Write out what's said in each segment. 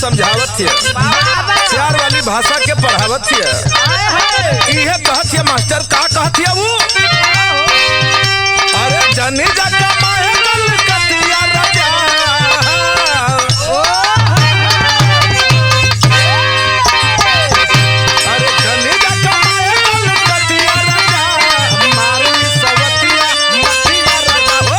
समझावत थी, प्यार वाली भाषा के पढ़ावत थी। इहे कहत थी मास्टर, का कहत थी वो? अरे जनी जगह माहे कलकतिया राजा, अरे जनी जगह माहे कलकतिया राजा, मारी सवतिया मतिया राजा हो।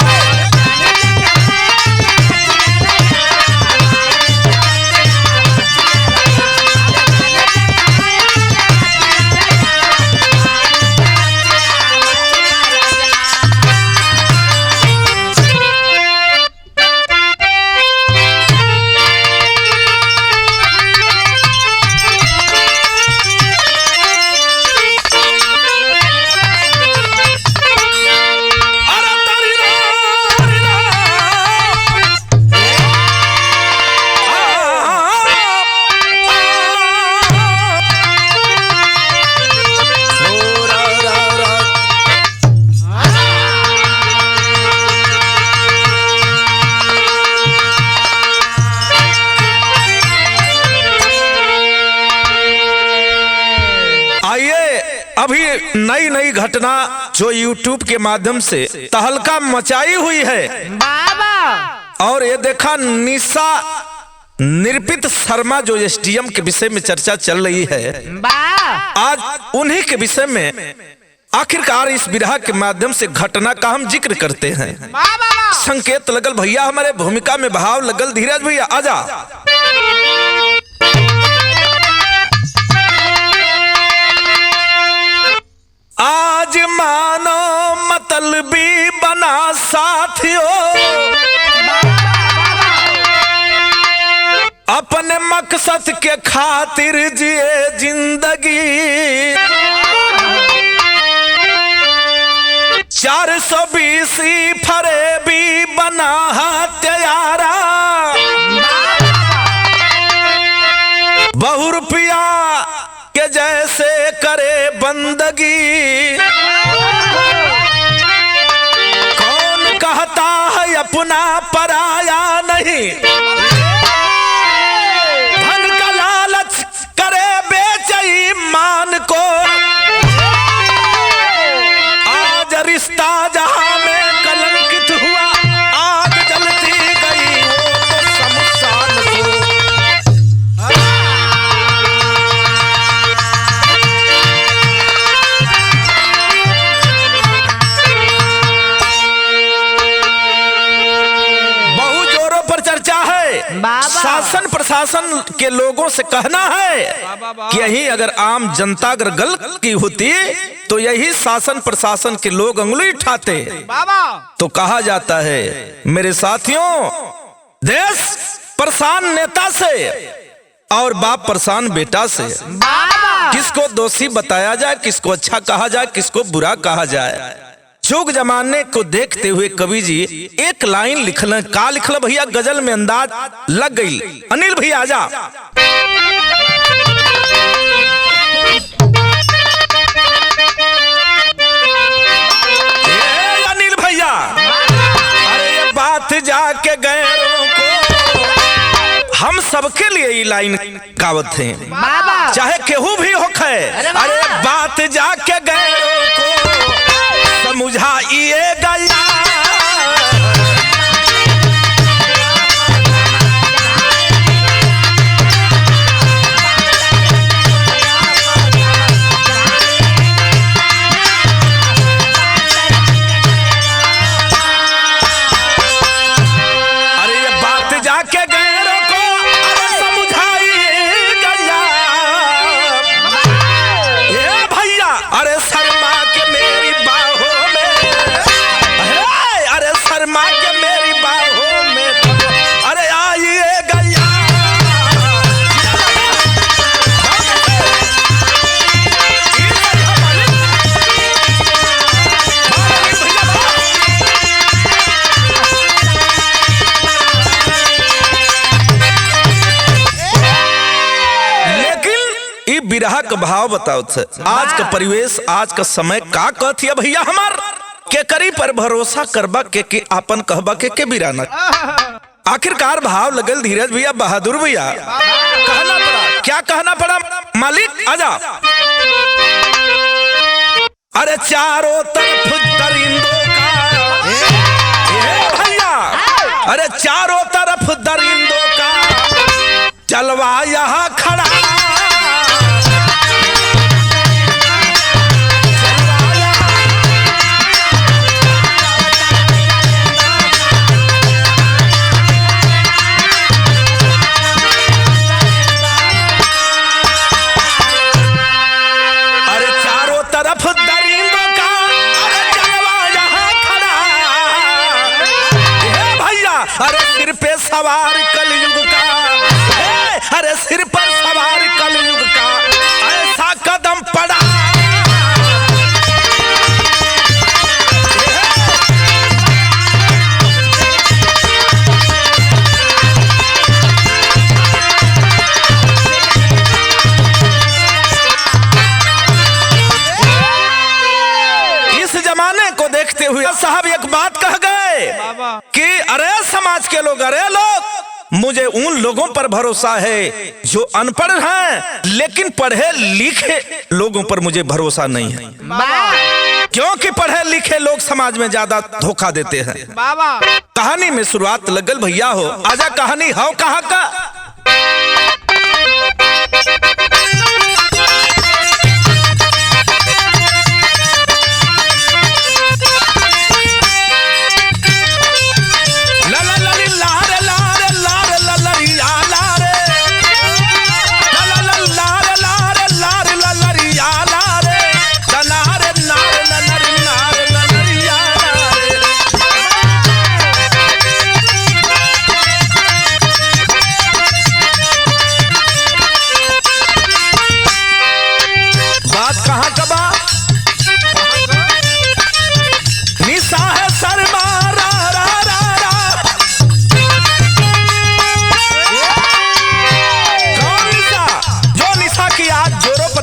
अभी नई नई घटना जो YouTube के माध्यम से तहलका मचाई हुई है बाबा, और ये देखा निशा निर्पित शर्मा जो SDM के विषय में चर्चा चल रही है, आज उन्हीं के विषय में आखिरकार इस विरह के माध्यम से घटना का हम जिक्र करते हैं। संकेत लगल भैया, हमारे भूमिका में भाव लगल। धीरज भैया आजा। आज मानो मतलबी बना साथियों, अपने मकसद के खातिर जिए जिंदगी, 420 फरेबी बना हत्यारा, बहु रुपया के जैसे करे बंदगी, कौन कहता है अपना पराया नहीं, धन का लालच करे बेचे ईमान को, आज रिश्ता जहां में कलंकित हुआ, आग जलती गई वो तो शमशान को। शासन प्रशासन के लोगों से कहना है कि यही अगर आम जनता अगर गलत की होती तो यही शासन प्रशासन के लोग अंगुली उठाते। तो कहा जाता है मेरे साथियों, देश परेशान नेता से और बाप परेशान बेटा से, किसको दोषी बताया जाए, किसको अच्छा कहा जाए, किसको बुरा कहा जाए। जुग जमाने को देखते हुए कवि जी एक लाइन लिखल, का लिखल भैया, गजल में अंदाज लग गई। अनिल भैया आजा। अनिल भैया, अरे ये बात जाके गैरों को, हम सबके लिए ये लाइन गावत हैं, चाहे केहू भी हो खे। अरे बात जाके गैरों को समझाइए गया, अरे ये बात जाके गैरों को समझाइए गया। ये भैया, अरे शर्मा के मेरी बाहों में, अरे शर्मा के मेरी बाहों में, अरे आइए गया। बिरहा का भाव बताओ, आज का परिवेश, आज का समय का कहती है भैया, हमार के करी पर भरोसा करबा के अपन कहबा के बिराना। आखिरकार भाव लगल धीरज भैया, बहादुर भैया, कहना पड़ा। क्या कहना पड़ा? मालिक आजा। अरे चारों तरफ दरिंदों का भैया, अरे चारों तरफ दरिंदों का जलवा यहाँ खड़ा। अरे सिर पे सवार कलयुग का, अरे सिर पर सवार कलयुग का ऐसा कदम पड़ा। इस जमाने को देखते हुए साहब एक बात कह गए कि अरे समाज के लोग, अरे लोग, मुझे उन लोगों पर भरोसा है जो अनपढ़ हैं, लेकिन पढ़े लिखे लोगों पर मुझे भरोसा नहीं है, क्योंकि पढ़े लिखे लोग समाज में ज्यादा धोखा देते हैं। कहानी में शुरुआत लगल भैया हो, आजा कहानी हो कहाँ का।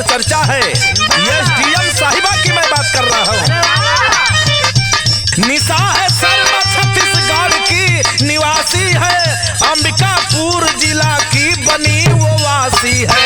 चर्चा है एसडीएम साहिबा की मैं बात कर रहा हूँ। निशा है शर्मा छत्तीसगढ़ की निवासी है, अंबिकापुर जिला की बनी वो वासी है।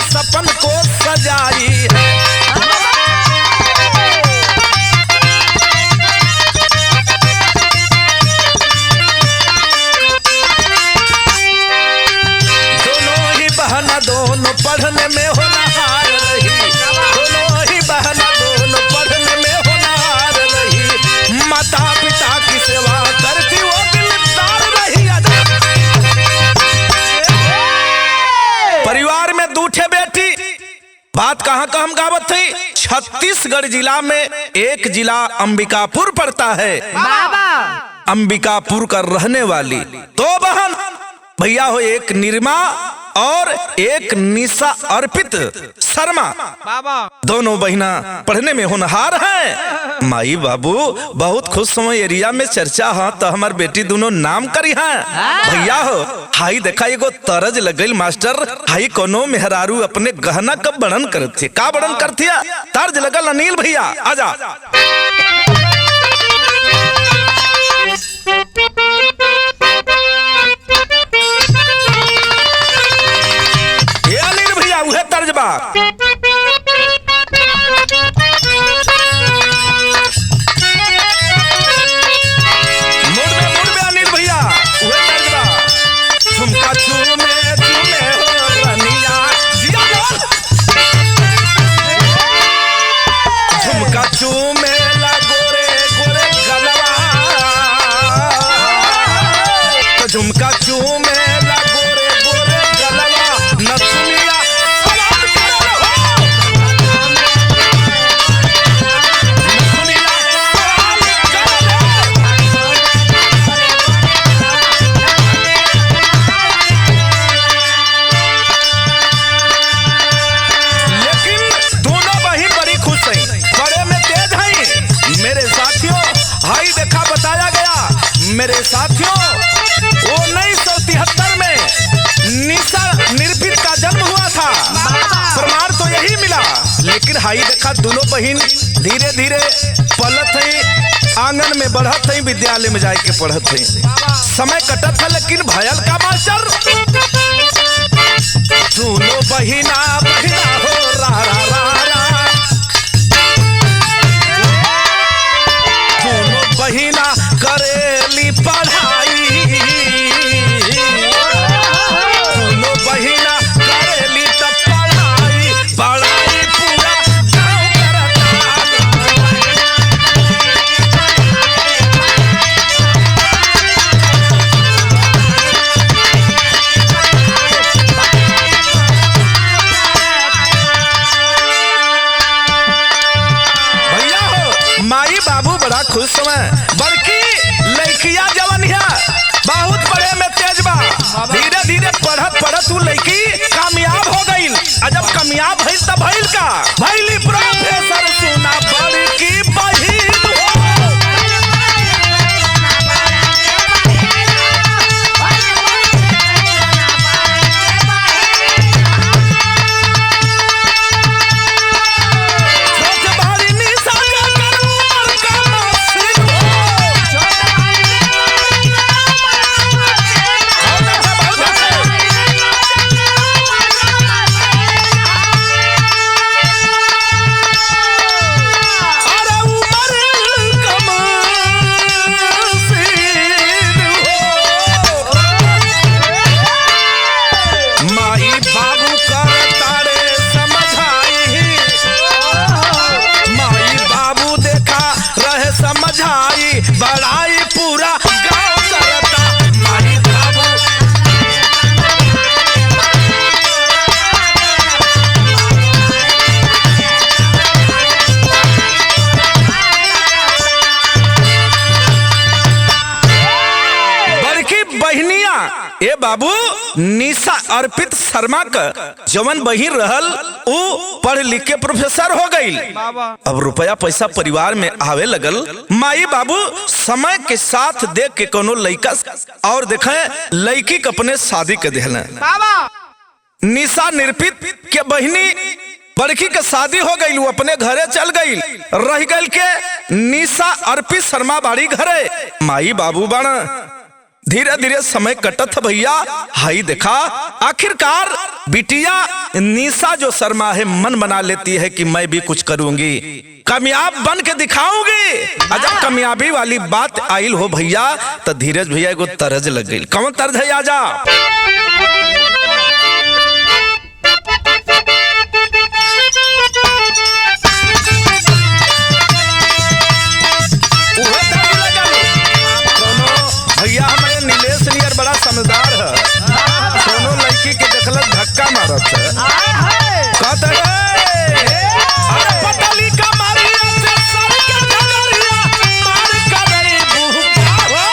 सपन को सजाई है। दोनों ही बहना दोनों पढ़ने में होनहार रही, दोनों ही बहना दोनों पढ़ने में होनहार रही, माता पिता की सेवा करती वो दिलदार रही। परिवार में दूठे बेटी, बात कहाँ का हम गावत थी, छत्तीसगढ़ जिला में एक जिला अंबिकापुर पड़ता है। अंबिकापुर का रहने वाली दो बहन भैया हो, एक निर्मा और एक निशा अर्पित शर्मा, दोनों बहना पढ़ने में होनहार हैं। माई बाबू बहुत खुश समय एरिया में चर्चा है तो हमार बेटी दोनों नाम करी हैं। भैया हो हाई देखा एगो तरज लगल मास्टर, हाई कोनो मेहरारू अपने गहना कब वर्णन करती, का वर्णन करती है, तर्ज लगल अनिल भैया आजा। ये अनिल भैया उहे तर्ज बा। झुमका चूमेला गोरे गोरे गलवा नथुनिया सवार करल हो, नथुनिया सवार करल। दोनों बहन धीरे धीरे पलत है, आंगन में बढ़त है, विद्यालय में जाके पढ़त है। समय कटत है लेकिन भयल का मास्टर, दोनों बहिना बहिना हो रा रा रा रा, दोनों बहिना करेली पढ़ाई, दोनों बहिना करेली तब पढ़ाई, पढ़ाई पूरा गाँव करता। भैया हो माई बाबू बड़ा खुश हुए, बड़की लड़किया जवन है बहुत बड़े में तेज बा, धीरे धीरे पढ़त पढ़त उ लड़की कामयाब हो गई। जब कामयाब भइल तब भइल का भइली प्रोफेसर, सुना बड़की बहिन हो। छोट बड़ी निशा का करूर का मौसी हो। अरे उमर कमासीन हो। माई बाबू कर तारे समझाई, माई बाबू देखा रहे समझाई, बड़ाई पूरा गाँव करता। माई बाबू बड़की बहनिया ए बाबू निशा अर्पित शर्मा का जवन बहिन रहल उ पढ़ लिख के प्रोफेसर हो गई। अब रुपया पैसा परिवार में आवे लगल, माई बाबू समय के साथ देख के कोनो लड़का और देखे लड़की के अपने शादी के दिहल। निशा निर्पित के बहिनी बड़की के शादी हो गई, वो अपने घरे चल गई, रह गई के निशा अर्पित शर्मा बाड़ी घरे। माई बाबू बना धीरे धीरे समय कटत भैया, हाई देखा आखिरकार बिटिया निशा जो शर्मा है मन बना लेती है कि मैं भी कुछ करूंगी, कामयाब बन के दिखाऊंगी। जब कामयाबी वाली बात आइल हो भैया तो धीरज भैया को तरज लग गई। कौन तरज है आजा? भैया हमारे नीलेश नियर बड़ा समझदार है, दोनों लड़की के देखलक धक्का मारत है, कहते अरे पतली का मारिया से सर के डगरिया मार करे बुहका हो।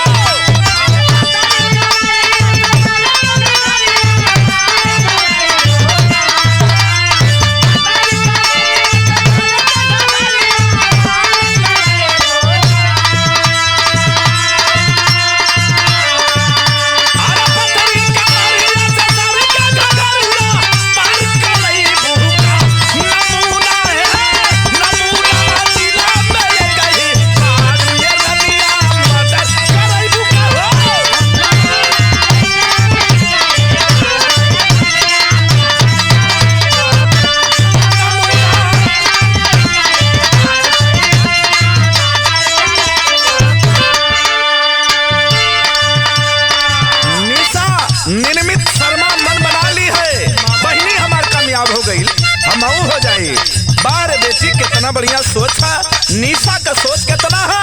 निर्मित शर्मा मन बना ली है, बहनी हमार कामयाब हो गई, हम हो जाए। बार बेटी कितना बढ़िया सोच है, निशा का सोच कितना है,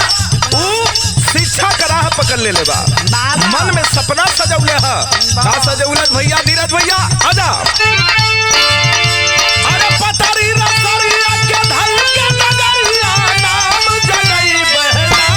वो शिक्षा का राह पकड़ ले लेबा, मन में सपना सजौले है। का सजौले भैया? धीरज भैया आजा। अरे पतरी रसरिया के धल के नगरिया नाम जगई बहना,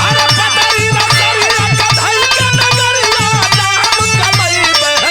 अरे पतरी रसरिया के धल के नगरिया नाम कमई बहना।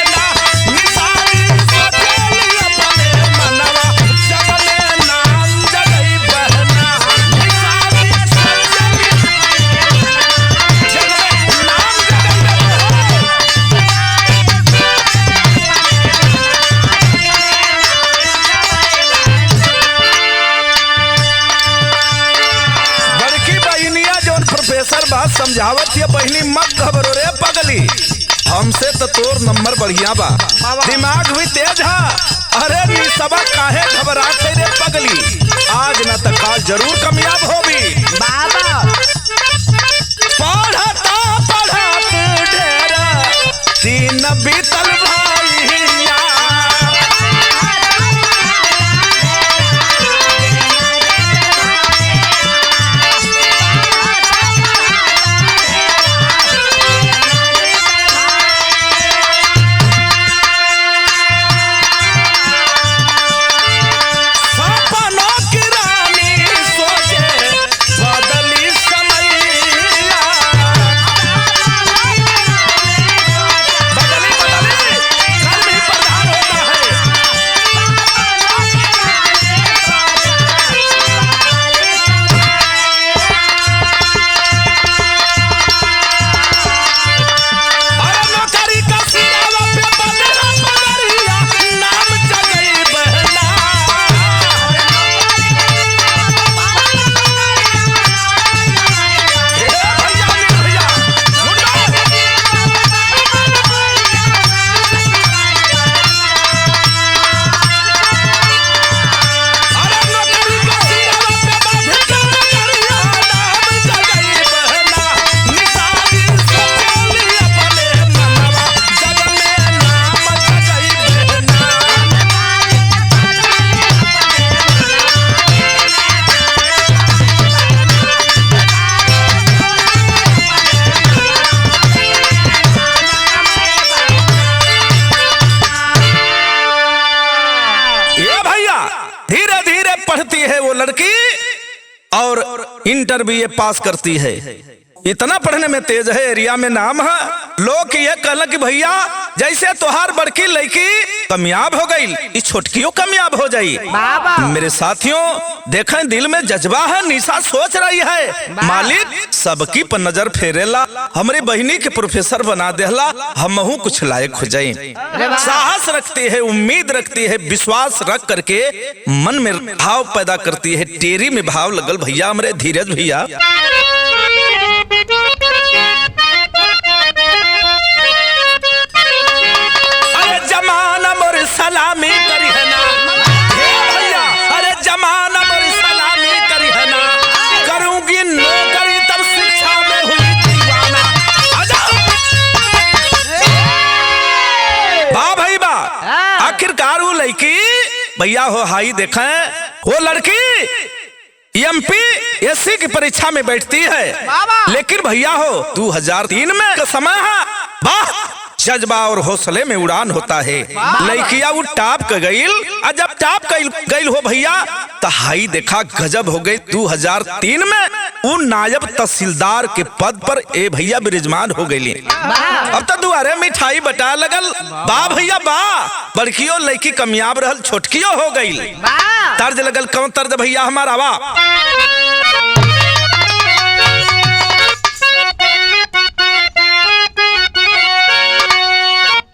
कहती है बहनी मत घबरो रे पगली, हमसे तो तोर नंबर बढ़िया बा, दिमाग भी तेज है। अरे निसबा काहे घबरात है रे पगली, आज न तो काल जरूर कामयाब होगी। बाबा पढ़ता पढ़त ढेरा तीन बीतल भैया, सपनों की रानी सोचे बदली समैया, बदली बदली कर्म ही प्रधान होता है। अरे नौकरी का सिरावा पे बंधना पगड़िया, नाम जगई बहना। ए भैया नी भैया, मुन्ना। अरे नौकरी का सिरावा पे बंधना पगड़िया, नाम जगई बहना। निशानी सचेली अपने मनवा, जग में नाम जगई बहना। ये भैया धीरे धीरे पढ़ती है वो लड़की और इंटर भी ये पास करती है। इतना पढ़ने में तेज है, एरिया में नाम है। लोग ये कहला कि भैया जैसे तोहार बड़की लड़की कामयाब हो गई, इस छोटकियों कामयाब हो जाई। बाबा मेरे साथियों देखें, दिल में जज्बा है, निशा सोच रही है मालिक सबकी पर नजर फेरेला, हमारी बहनी के प्रोफेसर बना देला, हमहू कुछ लायक हो जाए। साहस रखती है, उम्मीद रखती है, विश्वास रख करके मन में भाव पैदा करती है। टेरी में भाव लगल भैया हमारे धीरज भैया। अरे जमाना मोर सलामी करी है ना, हे भैया अरे जमाना मोर सलामी करी है ना, करूंगी नौकरी तब शिक्षा में हुई दीवाना। आजा वाह भाई वाह, आखिरकार वो लड़की भैया हो हाई देखें, वो लड़की एमपीएससी की परीक्षा में बैठती है, लेकिन भैया हो 2003 में का समय है। वाह जज्बा और हौसले में उड़ान होता है। लड़किया वो टाप के गईल, और जब टाप गईल हो भैया तो हाई देखा गजब हो गई। 2003 में वो नायब तहसीलदार के पद पर ए भैया विराजमान हो गई। अब तो दुआरे मिठाई बटा लगल। बा भैया बा, बड़कियो लड़की कामयाब रहल, छोटकियो हो गई। तर्ज लगल, कौन तर्ज भैया हमारा बा?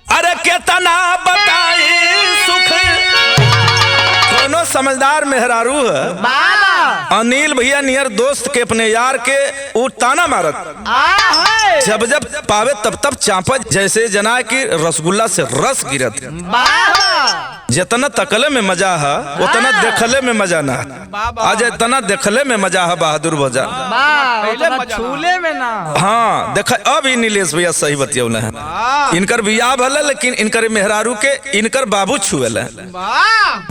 अरे केतना बताई सुख, कोनो समझदार मेहरारू है, अनिल भैया नियर दोस्त के अपने यार के वो ताना मारत, जब जब पावे तब तब चापा, जैसे जना की रसगुल्ला से रस गिरत। जितना तकले में मजा है उतना देखले में मजा ना, आज इतना देखले में मजा है बहादुर भजा, छूले में ना। हाँ देखा अब ही नीलेश भैया सही बतियौले है। इनकर बियाह भले, लेकिन इनकर मेहरारू के इनकर बाबू छुएले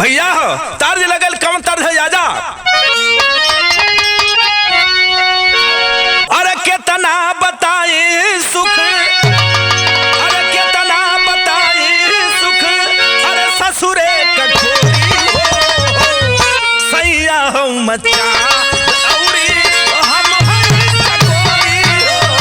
भैया हो। तर्ज लगल, कौन तर्ज है आजा? अरे कितना बताई सुख, अरे कितना बताई सुख, अरे ससुरे कठोरी हो, सैया हो मचा औरी हम हई चकोरी हो।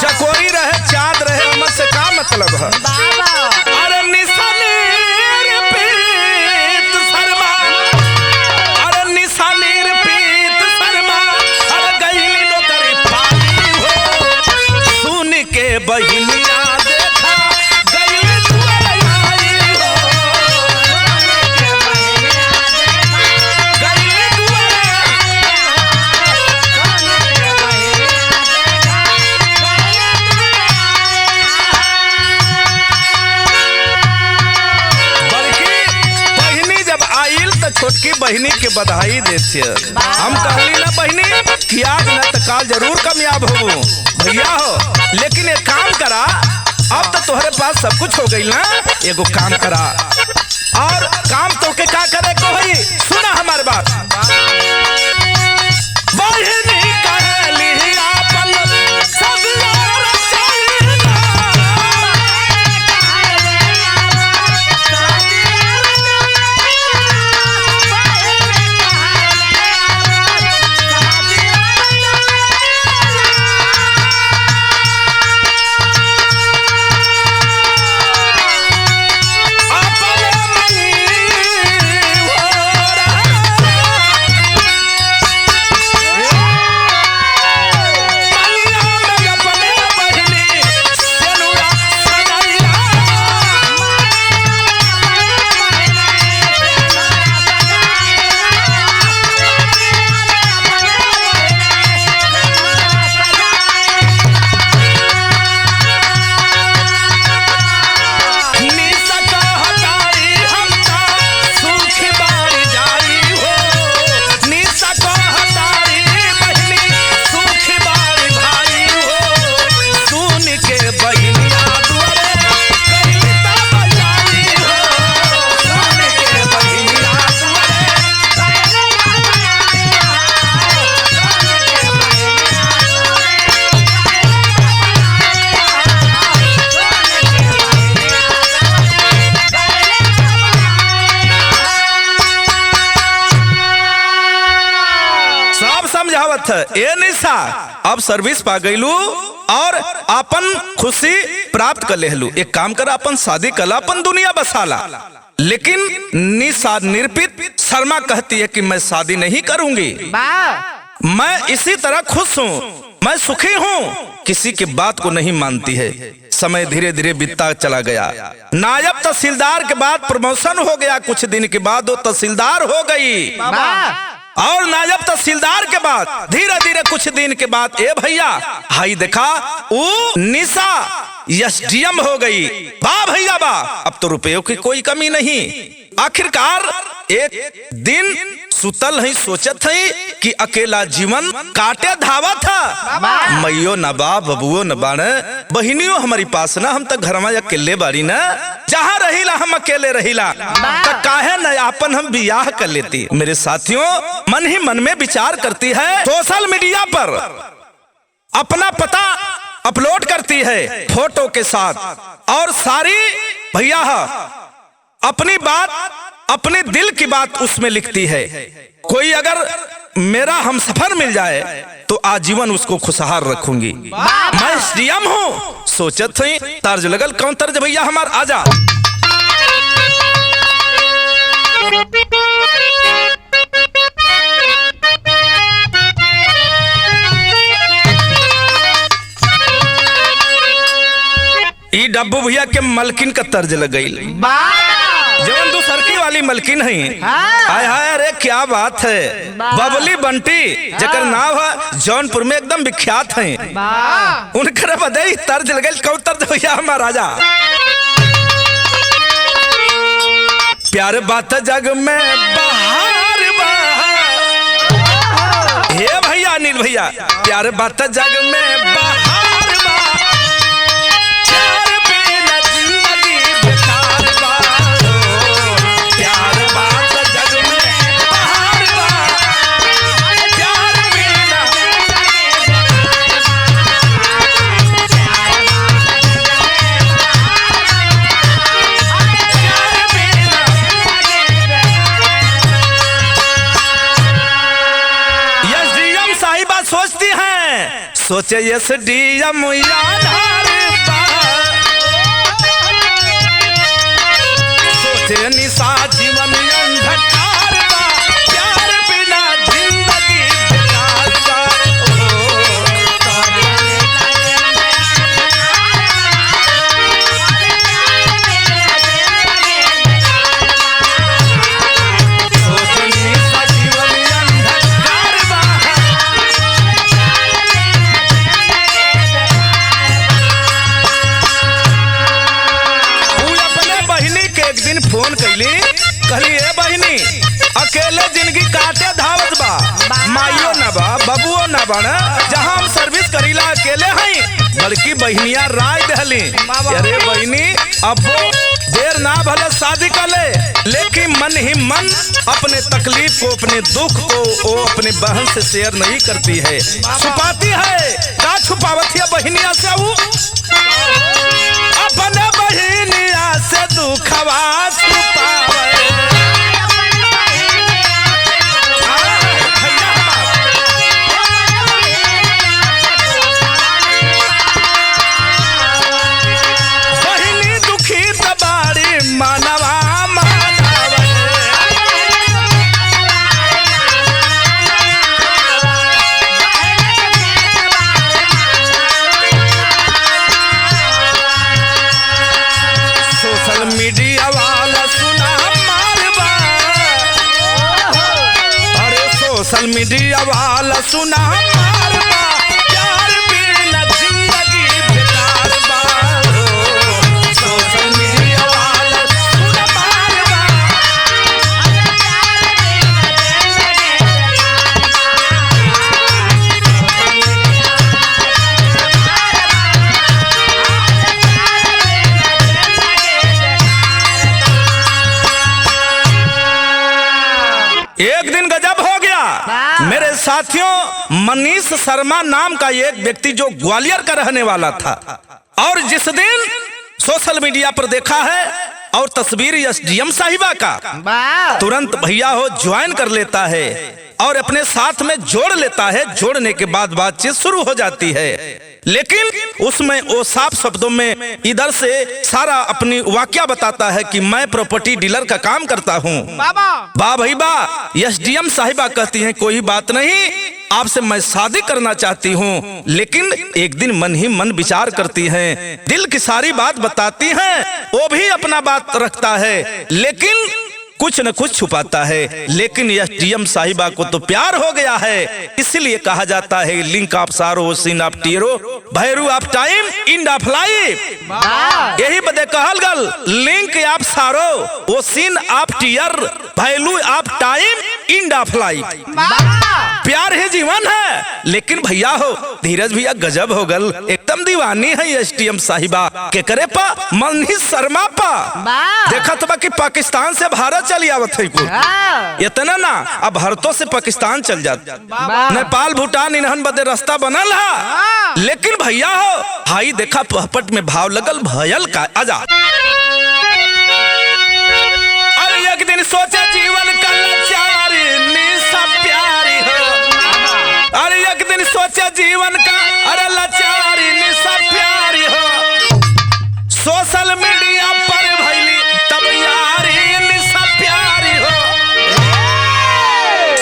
चकोरी रहे चाँद रहे, अमर से का मतलब है? अरे निशानीर पीत शर्मा, अरे निशानीर पीत शर्मा, अरे गईली नौकरी पाली हो। बहिनिया देखा गई दुआरे आई हो, गई दुआरे। बल्कि बहिनी जब आइल तो छोटकी बहिनी के बधाई देते। हम कहली ना बहिनी कि आज न तो काल जरूर कामयाब हो भैया हो, लेकिन एक काम करा, अब तो तुम्हारे पास सब कुछ हो गई ना, एगो काम करा। और काम तो के क्या करे को भाई, सुना हमारे बात। बहिनी कहली आपन सब यार चाहिला, ए निशा अब सर्विस पा गईलू और अपन खुशी प्राप्त कर लेलू। एक काम कर, अपन शादी कला, अपन दुनिया बसाला। लेकिन निशा निर्पित शर्मा कहती है कि मैं शादी नहीं करूंगी, मैं इसी तरह खुश हूँ, मैं सुखी हूँ, किसी की बात को नहीं मानती है। समय धीरे धीरे बीतता चला गया। नायब तहसीलदार के बाद प्रमोशन हो गया, कुछ दिन के बाद वो तहसीलदार हो गई। और नायब तहसीलदार के बाद धीरे धीरे कुछ दिन के बाद ए भैया हाई देखा वो निशा एसडीएम हो गई। वाह भैया वाह, अब तो रुपयों की कोई कमी नहीं। आखिरकार एक दिन सुतल ही सोचत है कि अकेला जीवन काटे धावा था। मैयो न बा, बबुओ न बाने, बहिनियों हमारी पास ना, हम तो घर में अकेले बारी ना, जहाँ रहीला हम अकेले रहीला, तो काहे न अपन हम बियाह कर लेती। मेरे साथियों, मन ही मन में विचार करती है, सोशल मीडिया पर अपना पता अपलोड करती है फोटो के साथ, और सारी भैया अपनी बात, अपने दिल की बात उसमें लिखती है। कोई अगर मेरा हमसफर मिल जाए तो आजीवन उसको खुशहाल रखूंगी। मैं एसडीएम हूँ, सोचत थी तर्ज लगल, कौन तर्ज भैया हमार आजा। ई डब्बू भैया के मलकिन का तर्ज लग गई, जवन दूसरकी वाली मलकिन है। हाय हाय, अरे क्या बात है। बबली बंटी जकर नाम है जौनपुर में एकदम विख्यात है, उनकर बदई तर्ज लगे। कौन तर्ज भैया हमारा राजा। प्यार बात जग में बहार बहार, हे भैया अनिल भैया, प्यार बात जग में बहार सोचे एसडीएम सोचे निशा जीवन अंधकार बा, प्यार बिना जिंदगी बेकार बा। दिन फोन कैली, कहली ए बहिनी अकेले जिंदगी काटे धावत बा, माइयो ना बा बबुओ ना बा ना, जहाँ हम सर्विस करीला अकेले हई। बड़की बहनिया राय दहली, अरे बहिनी अब्बो देर ना भले शादी कर ले, लेकिन मन ही मन अपने तकलीफ को अपने दुख को वो अपने बहन से शेयर नहीं करती है, छुपाती है। क्या छुपावत है बहनिया से? वो अपने बहनिया से दुखवा छुपावे। मीडिया वाला सुना मारबा, अरे सोशल मीडिया वाला सुना मारबा, प्यार बिना जिंदगी बेकार बा। सोशल मीडिया वाला सुना मारबा, एक दिन गजब हो गया मेरे साथियों। मनीष शर्मा नाम का एक व्यक्ति जो ग्वालियर का रहने वाला था, और जिस दिन सोशल मीडिया पर देखा है और तस्वीर एसडीएम साहिबा का, तुरंत भैया हो ज्वाइन कर लेता है और अपने साथ में जोड़ लेता है। जोड़ने के बाद बातचीत शुरू हो जाती है, लेकिन उसमें वो साफ शब्दों में इधर से सारा अपनी वाकया बताता है कि मैं प्रॉपर्टी डीलर का काम करता हूँ। वाह भाई वाह। एसडीएम साहिबा कहती हैं कोई बात नहीं, आपसे मैं शादी करना चाहती हूँ, लेकिन एक दिन मन ही मन विचार करती हैं, दिल की सारी बात बताती हैं। वो भी अपना बात रखता है, लेकिन कुछ न कुछ छुपाता है। लेकिन एसडीएम साहिबा को तो प्यार हो गया है, इसलिए कहा जाता है link of sorrow scene of tear value of time end of life. यही बदे कहल गल लिंक ऑफ सारो वो scene of tear value of time end of life. प्यार ही जीवन है। लेकिन भैया हो धीरज भैया गजब हो गल, एकदम दीवानी है एसडीएम साहिबा के करे पा मनीष शर्मा पा। देखा तो बाकी पाकिस्तान से भारत चली आवत है कुल इतना ना, अब भारतों से पाकिस्तान चल जाता, नेपाल भूटान इन्हन बदे रास्ता बनल है। लेकिन भैया हो हाई देखा पहपट में भाव लगल भयल का आजा। अरे एक दिन सोचे जीवन का लाचारी निशा प्यारी हो, अरे एक दिन सोचे जीवन का अरे लाचारी निशा प्यारी हो, सोशल मीडिया पर भैली तब यारी निशा प्यारी हो।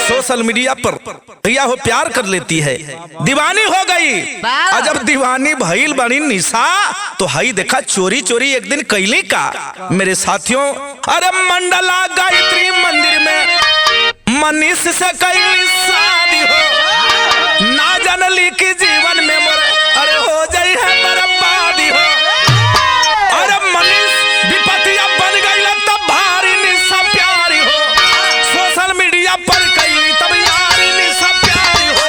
सोशल मीडिया पर भैया हो प्यार कर लेती है, दीवानी हो गई। और जब दीवानी भइल बनी निशा तो हाई देखा चोरी चोरी एक दिन कैली का मेरे साथियों। अरे मंडला गायत्री मंदिर में मनीष से कैली शादी हो, ना जानली की जीवन में मोर अरे हो जाई है बर्बादी हो। अरे मनीष विपतिया बन गई तब भारी निशा प्यारी हो, सोशल मीडिया पर कैली तब यारी निशा प्यारी हो।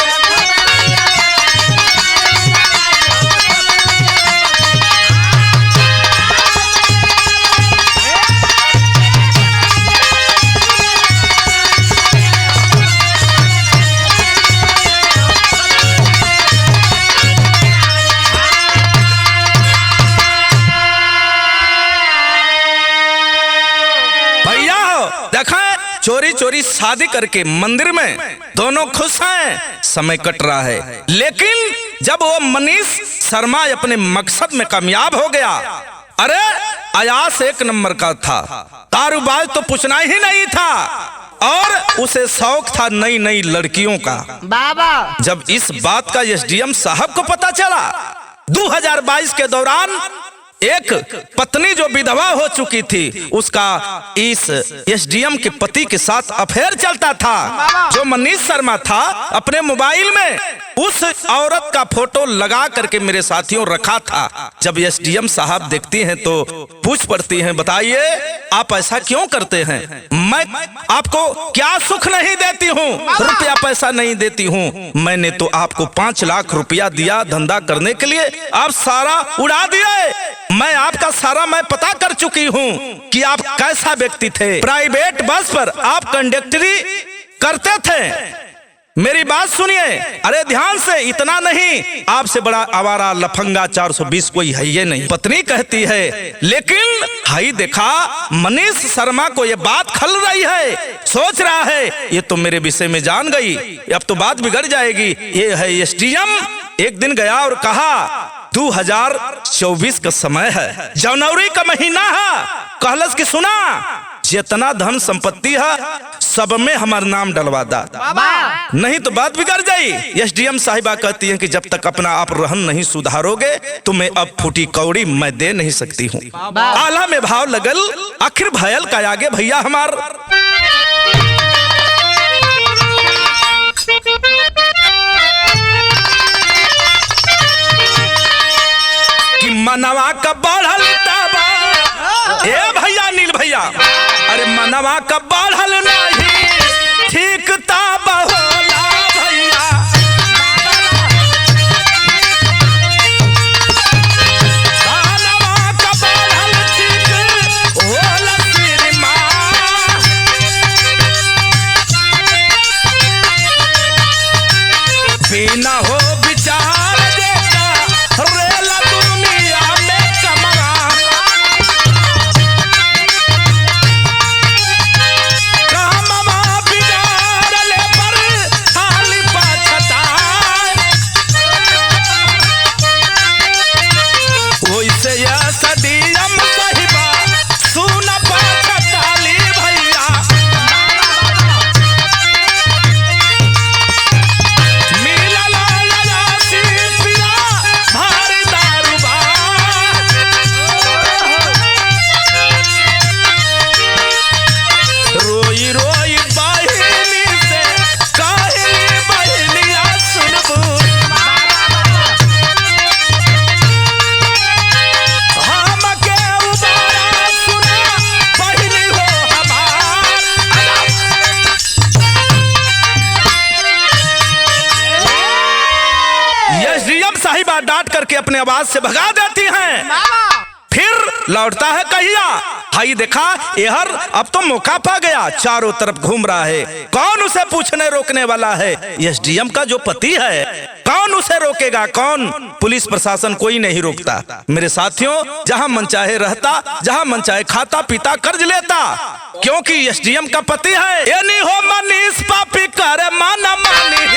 चोरी चोरी शादी करके मंदिर में दोनों खुश हैं, समय कट रहा है। लेकिन जब वो मनीष शर्मा अपने मकसद में कामयाब हो गया, अरे अयास एक नंबर का था, दारूबाज तो पूछना ही नहीं था, और उसे शौक था नई नई लड़कियों का। बाबा जब इस बात का एसडीएम साहब को पता चला 2022 के दौरान एक पत्नी जो विधवा हो चुकी थी, उसका इस एसडीएम के पति के साथ अफेयर चलता था। जो मनीष शर्मा था, अपने मोबाइल में उस औरत का फोटो लगा करके मेरे साथियों रखा था। जब एसडीएम साहब देखती हैं तो पूछ पड़ती हैं, बताइए आप ऐसा क्यों करते हैं? मैं आपको क्या सुख नहीं देती हूँ, रुपया पैसा नहीं देती हूँ। मैंने तो आपको 5 लाख रुपया दिया धंधा करने के लिए, आप सारा उड़ा दिए। मैं आपका सारा मैं पता कर चुकी हूँ कि आप कैसा व्यक्ति थे। प्राइवेट बस पर आप कंडक्टरी करते थे। मेरी बात सुनिए, अरे ध्यान से, इतना नहीं, आपसे बड़ा आवारा लफंगा 420 कोई है ये नहीं। पत्नी कहती है, लेकिन भाई देखा मनीष शर्मा को ये बात खल रही है, सोच रहा है ये तो मेरे विषय में जान गई, अब तो बात बिगड़ जाएगी। ये है एसडीएम। एक दिन गया और कहा 2024 का समय है, जनवरी का महीना है। कहलस कि सुना, जितना धन संपत्ति है सब में हमारा नाम डलवा दा, नहीं तो बात बिगड़ जाई। एसडीएम साहिबा कहती हैं कि जब तक अपना आप रहन नहीं सुधारोगे तुम्हें अब फूटी कौड़ी मैं दे नहीं सकती हूँ। आला में भाव लगल, आखिर भयल का आगे भैया हमार। कि मनवा का बढ़ल ताबा, ए भैया नील भैया, अरे मनवा का बढ़ल नहीं ठीक ताबा होला भैया। मनवा का बढ़ल ठीक होला श्रीमान। बिना हो विचार देता रेला दुनिया में कमरा। कामवा बिगाड़ले पर हाली पछताए। ओइसे या सदियम साहिबा सुन पछताली भैया। मिलला ललासी पिया भारी दारुबा। रोई रोई बहिनी से कहली बहिनिया सुनबू। हमके उबारा सुना बहिनी हो हमार। एसडीएम साहिबा डांट करके अपने आवाज से भगा देती हैं। फिर लौटता है कहिया, भाई देखा यहर अब तो मौका पा गया, चारों तरफ घूम रहा है, कौन उसे पूछने रोकने वाला है? एसडीएम का जो पति है, कौन उसे रोकेगा? कौन? पुलिस प्रशासन कोई नहीं रोकता। मेरे साथियों, जहां मन चाहे रहता, जहां मन चाहे खाता पीता कर्ज लेता, क्योंकि एसडीएम का पति है। ये नहीं हो मनीष पापी करे माना मानी।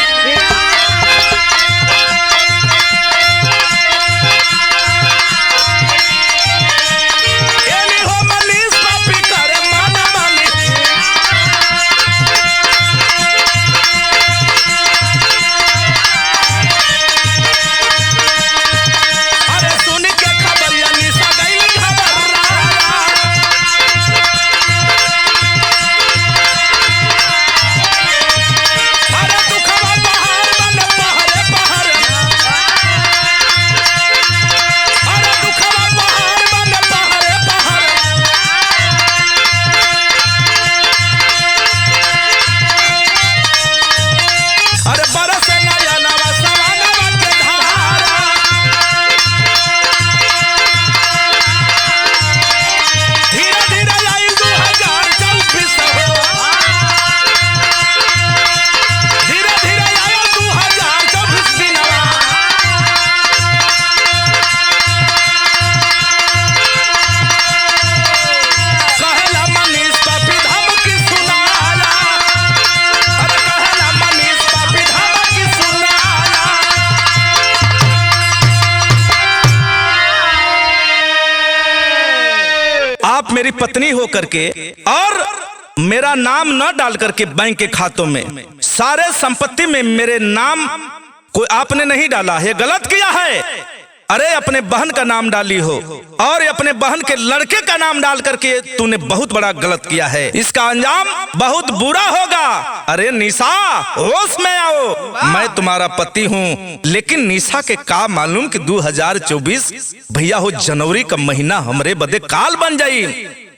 मेरी पत्नी हो करके और मेरा नाम न डाल करके बैंक के खातों में, सारे संपत्ति में मेरे नाम को आपने नहीं डाला है, गलत किया है। अरे अपने बहन का नाम डाली हो और अपने बहन के लड़के का नाम डाल करके तूने बहुत बड़ा गलत किया है। इसका अंजाम बहुत बुरा होगा। अरे निशा, होश में आओ। मैं तुम्हारा पति हूँ, लेकिन निशा के का मालूम कि 2024 भैया हो जनवरी का महीना हमरे बदे काल बन जाई।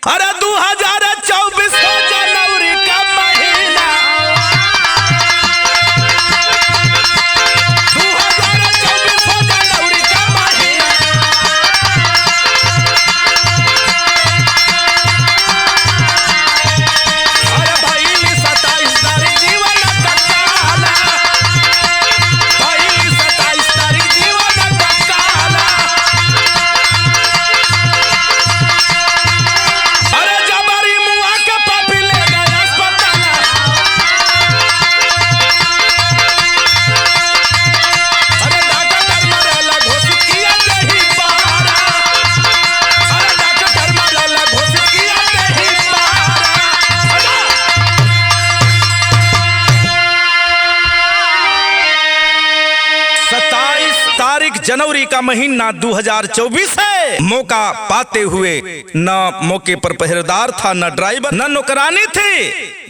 अरे 2024 हो जनवरी का महीना, 2024 हो जनवरी का महीना। अरे भाई 27 तारीख जीवन का काला, भाई 27 तारीख जीवन का काला। अरे जबरी मुआ के पापी ले गया अस्पताल। अरे डॉक्टर मरला घोषित किया नहीं पारा, अरे डॉक्टर मरला घोषित किया नहीं पारा। 27 तारीख जनवरी का महीना 2024 है। मौका पाते हुए न मौके पर पहरेदार था, न ड्राइवर, न नौकरानी थी।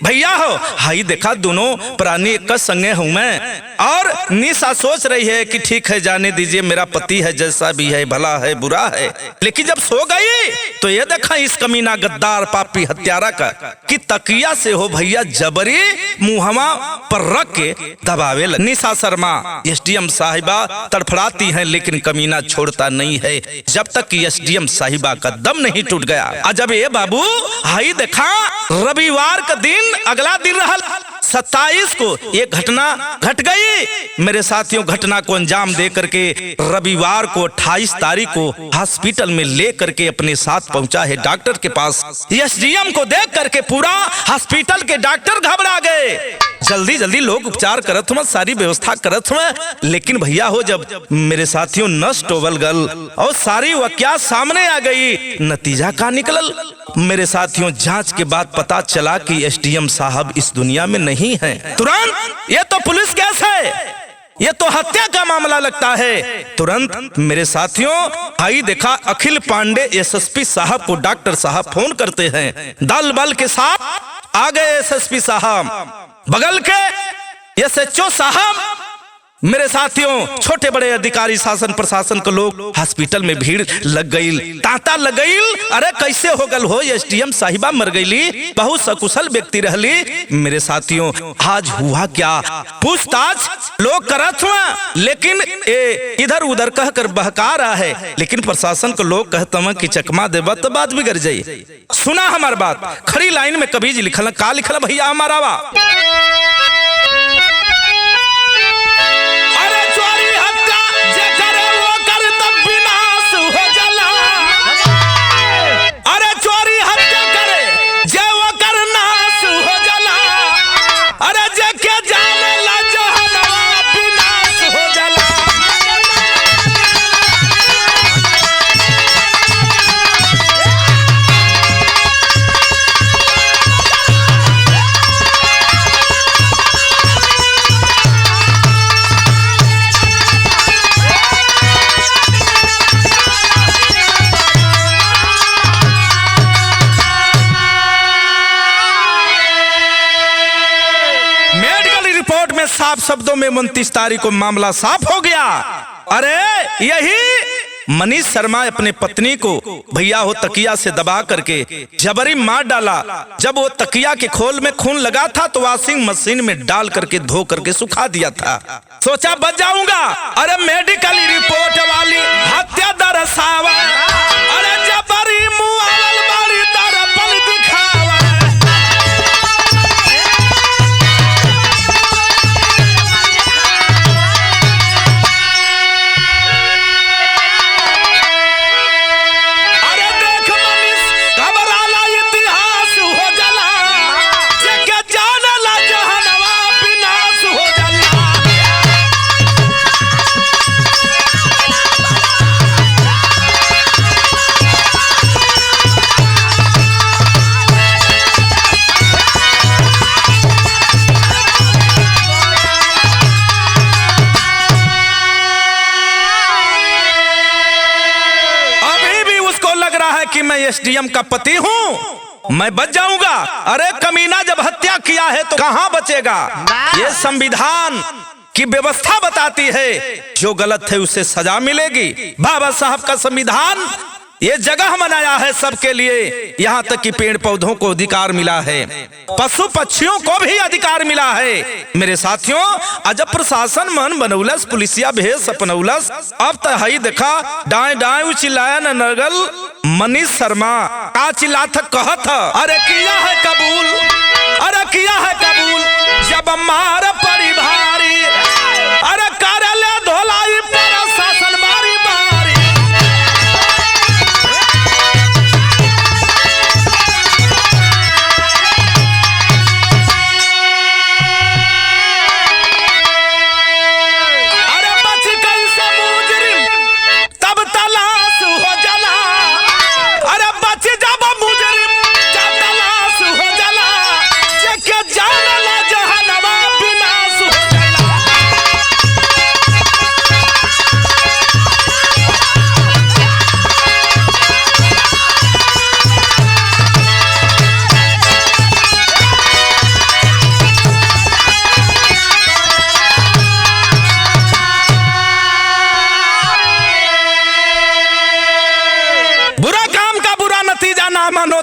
भैया हो हाई देखा दोनों प्राणी एक संगे हूं मैं। और निशा सोच रही है कि ठीक है जाने दीजिए, मेरा पति है, जैसा भी है, भला है बुरा है। लेकिन जब सो गई तो ये देखा इस कमीना गद्दार पापी हत्यारा का कि तकिया से हो भैया जबरी मुहमा पर रख के दबावे लगी। निशा शर्मा एसडीएम साहिबा तड़फड़ाती हैं, लेकिन कमीना छोड़ता नहीं है जब तक कि एसडीएम साहिबा का दम नहीं टूट गया। अजब ये बाबू हाई देखा रविवार का दिन अगला दिन रहा 27 को एक घटना घट गई। मेरे साथियों घटना को अंजाम दे करके रविवार को 28 तारीख को हॉस्पिटल में ले करके अपने साथ पहुंचा है डॉक्टर के पास। एसडीएम को देख करके पूरा हॉस्पिटल के डॉक्टर घबरा गए। जल्दी जल्दी लोग उपचार करत हुए, सारी व्यवस्था करत हुए, लेकिन भैया हो जब मेरे साथियों नष्ट होवल गल और सारी वाकया सामने आ गई। नतीजा का निकलल मेरे साथियों, जांच के बाद पता चला कि एसडीएम साहब इस दुनिया में नहीं है। तुरंत ये तो पुलिस केस है, ये तो हत्या का मामला लगता है। तुरंत मेरे साथियों आई देखा अखिल पांडे एसएसपी साहब को डॉक्टर साहब फोन करते हैं। दल बल के साथ आ गए एसएसपी साहब, बगल के एसएचओ साहब, मेरे साथियों छोटे बड़े अधिकारी शासन प्रशासन के लोग हॉस्पिटल में भीड़ लग गई, तांता लग गई। अरे कैसे हो गल हो, एसडीएम साहिबा मर गईली, बहुत सकुशल व्यक्ति रहली। मेरे साथियों आज हुआ क्या, पूछताछ लोग करत हुआ, लेकिन इधर उधर कहकर बहका रहा है। लेकिन प्रशासन को लोग कहते हैं कि चकमा देबा तो बात बिगड़ जाई। सुना हमार बात, खड़ी लाइन में कभी लिखल का लिखल भैया हमारा वा, साफ शब्दों में 29 तारीख को मामला साफ हो गया। अरे यही मनीष शर्मा अपने पत्नी को भैया हो तकिया से दबा करके जबरी मार डाला। जब वो तकिया के खोल में खून लगा था तो वॉशिंग मशीन में डाल करके धो करके सुखा दिया था। सोचा बच जाऊंगा, अरे मेडिकल रिपोर्ट वाली हत्या दर्शावा, अरे जबरी मुआवल बड़ी दर्पण दिखावा। है कि मैं एसडीएम का पति हूँ, मैं बच जाऊंगा। अरे कमीना जब हत्या किया है तो कहां बचेगा। ये संविधान की व्यवस्था बताती है जो गलत है उसे सजा मिलेगी। बाबा साहब का संविधान ये जगह बनाया है सबके लिए, यहाँ तक कि पेड़ पौधों को अधिकार मिला है, पशु पक्षियों को भी अधिकार मिला है। मेरे साथियों, अजब प्रशासन मन बनौलस, पुलिसिया भेष अपनौलस। अब तो हई देखा डाय डाय चिल्लाया न नगल मनीष शर्मा का चिल्लाथ कहत, अरे किया है कबूल, अरे किया है कबूल जब मार पड़ी भारी, अरे कर ले धोलाई प्रशासन बारी बारी।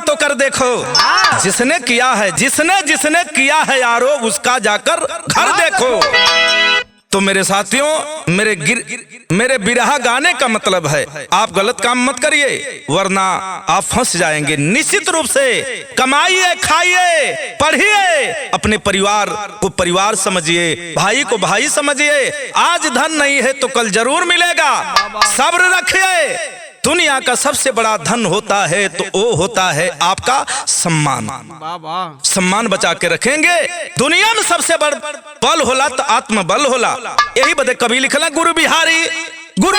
तो कर देखो, जिसने किया है, जिसने किया है आरोप उसका जाकर घर देखो। तो मेरे साथियों, मेरे बिरहा गाने का मतलब है आप गलत काम मत करिए वरना आप फंस जाएंगे। निश्चित रूप से कमाइए, खाइए, पढ़िए, अपने परिवार को परिवार समझिए, भाई को भाई समझिए। आज धन नहीं है तो कल जरूर मिलेगा। सब्र रखिए। दुनिया का सबसे बड़ा धन होता है तो वो होता है आपका सम्मान। सम्मान बचा के रखेंगे। दुनिया में सबसे बड़ बल होला तो आत्मबल होला। यही बदे कभी लिखला गुरु बिहारी, गुरु